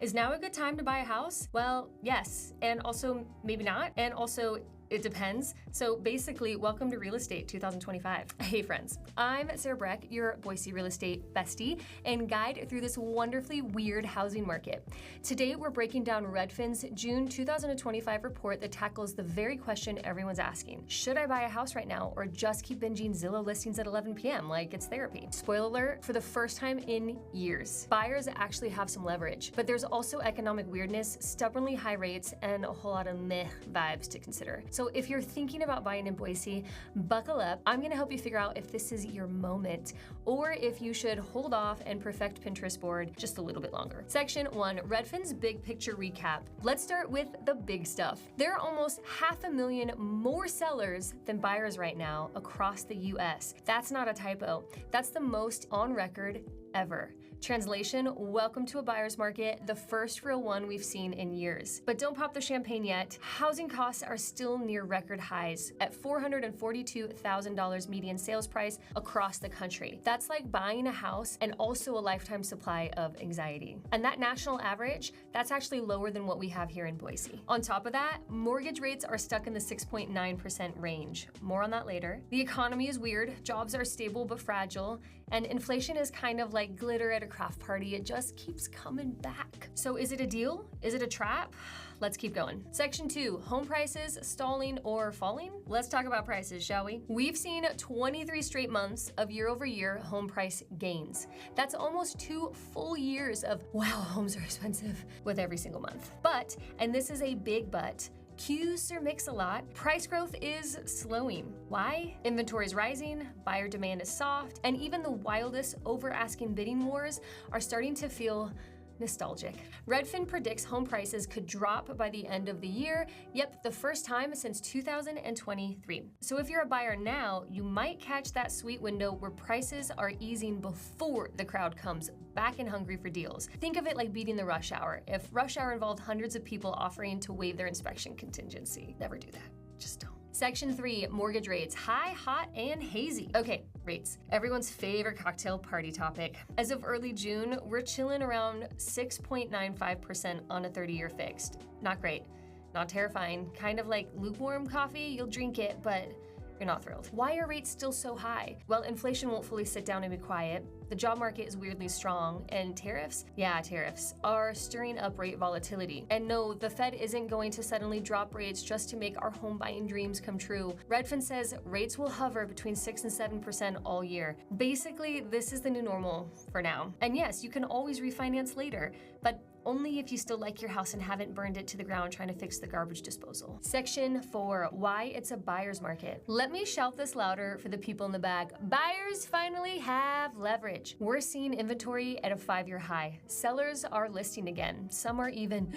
Is now a good time to buy a house? Well, yes, and also maybe not, and also it depends. So basically, welcome to Real Estate 2025. Hey friends, I'm Sarah Breck, your Boise real estate bestie and guide through this wonderfully weird housing market. Today, we're breaking down Redfin's June 2025 report that tackles the very question everyone's asking. Should I buy a house right now or just keep binging Zillow listings at 11 p.m. like it's therapy? Spoiler alert, for the first time in years, buyers actually have some leverage, but there's also economic weirdness, stubbornly high rates, and a whole lot of meh vibes to consider. So if you're thinking about buying in Boise, buckle up. I'm gonna help you figure out if this is your moment or if you should hold off and perfect Pinterest board just a little bit longer. Section 1, Redfin's big picture recap. Let's start with the big stuff. There are almost 500,000 more sellers than buyers right now across the US. That's not a typo. That's the most on record ever. Translation, welcome to a buyer's market, the first real one we've seen in years. But don't pop the champagne yet. Housing costs are still near record highs at $442,000 median sales price across the country. That's like buying a house and also a lifetime supply of anxiety. And that national average, that's actually lower than what we have here in Boise. On top of that, mortgage rates are stuck in the 6.9% range. More on that later. The economy is weird, jobs are stable but fragile, and inflation is kind of like glitter at a craft party. It just keeps coming back. So is it a deal? Is it a trap? Let's keep going. Section 2, home prices stalling or falling? Let's talk about prices, shall we? We've seen 23 straight months of year-over-year home price gains. That's almost 2 full years of, wow, homes are expensive with every single month. But, and this is a big but, cue Sir Mix-a-Lot, price growth is slowing. Why? Inventory is rising, buyer demand is soft, and even the wildest over-asking bidding wars are starting to feel nostalgic. Redfin predicts home prices could drop by the end of the year, yep, the first time since 2023. So if you're a buyer now, you might catch that sweet window where prices are easing before the crowd comes back and hungry for deals. Think of it like beating the rush hour. If rush hour involved hundreds of people offering to waive their inspection contingency, never do that. Just don't. Section 3, mortgage rates, high, hot, and hazy. Okay, rates, everyone's favorite cocktail party topic. As of early June, we're chilling around 6.95% on a 30-year fixed. Not great, not terrifying, kind of like lukewarm coffee, you'll drink it, but you're not thrilled. Why are rates still so high? Well, inflation won't fully sit down and be quiet. The job market is weirdly strong, and tariffs, are stirring up rate volatility. And no, the Fed isn't going to suddenly drop rates just to make our home buying dreams come true. Redfin says rates will hover between 6 and 7% all year. Basically, this is the new normal for now. And yes, you can always refinance later, but only if you still like your house and haven't burned it to the ground trying to fix the garbage disposal. Section 4, why it's a buyer's market. Let me shout this louder for the people in the back. Buyers finally have leverage. We're seeing inventory at a 5-year high. Sellers are listing again. Some are even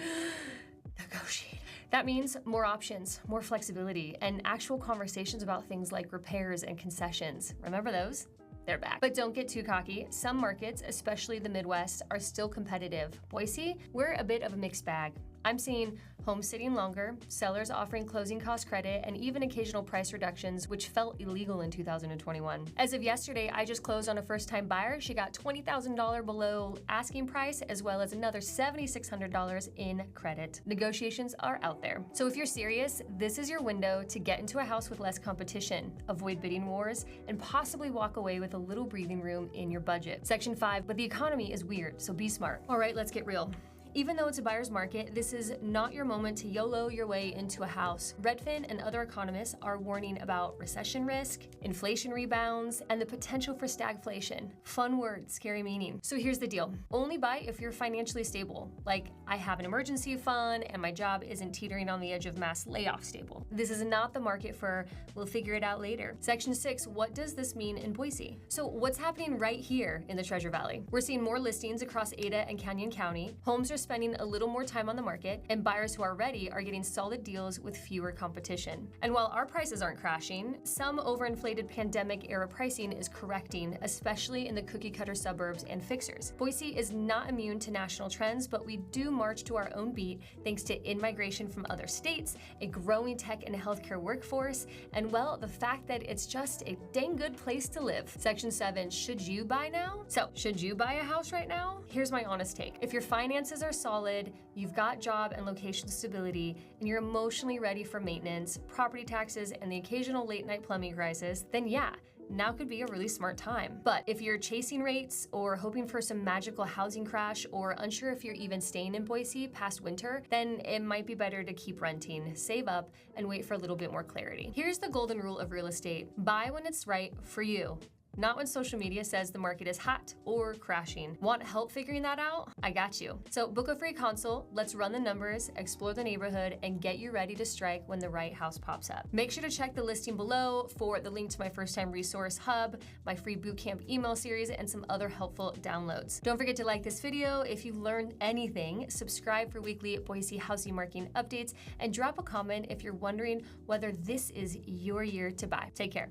negotiating. That means more options, more flexibility, and actual conversations about things like repairs and concessions. Remember those? They're back. But don't get too cocky. Some markets, especially the Midwest, are still competitive. Boise, we're a bit of a mixed bag. I'm seeing homes sitting longer, sellers offering closing cost credit, and even occasional price reductions, which felt illegal in 2021. As of yesterday, I just closed on a first-time buyer. She got $20,000 below asking price, as well as another $7,600 in credit. Negotiations are out there. So if you're serious, this is your window to get into a house with less competition, avoid bidding wars, and possibly walk away with a little breathing room in your budget. Section 5, but the economy is weird, so be smart. All right, let's get real. Even though it's a buyer's market, this is not your moment to YOLO your way into a house. Redfin and other economists are warning about recession risk, inflation rebounds, and the potential for stagflation. Fun word, scary meaning. So here's the deal. Only buy if you're financially stable. Like, I have an emergency fund and my job isn't teetering on the edge of mass layoff stable. This is not the market for, we'll figure it out later. Section 6, what does this mean in Boise? So what's happening right here in the Treasure Valley? We're seeing more listings across Ada and Canyon County. Homes are spending a little more time on the market, and buyers who are ready are getting solid deals with fewer competition. And while our prices aren't crashing, some overinflated pandemic-era pricing is correcting, especially in the cookie-cutter suburbs and fixers. Boise is not immune to national trends, but we do march to our own beat thanks to in-migration from other states, a growing tech and healthcare workforce, and well, the fact that it's just a dang good place to live. Section 7, should you buy now? So, should you buy a house right now? Here's my honest take. If your finances are solid, you've got job and location stability, and you're emotionally ready for maintenance, property taxes, and the occasional late night plumbing crisis, then yeah, now could be a really smart time. But if you're chasing rates or hoping for some magical housing crash or unsure if you're even staying in Boise past winter, then it might be better to keep renting, save up, and wait for a little bit more clarity. Here's the golden rule of real estate: buy when it's right for you, not when social media says the market is hot or crashing. Want help figuring that out? I got you. So book a free consult, let's run the numbers, explore the neighborhood, and get you ready to strike when the right house pops up. Make sure to check the listing below for the link to my first time resource hub, my free bootcamp email series, and some other helpful downloads. Don't forget to like this video if you learned anything, subscribe for weekly Boise housing marketing updates, and drop a comment if you're wondering whether this is your year to buy. Take care.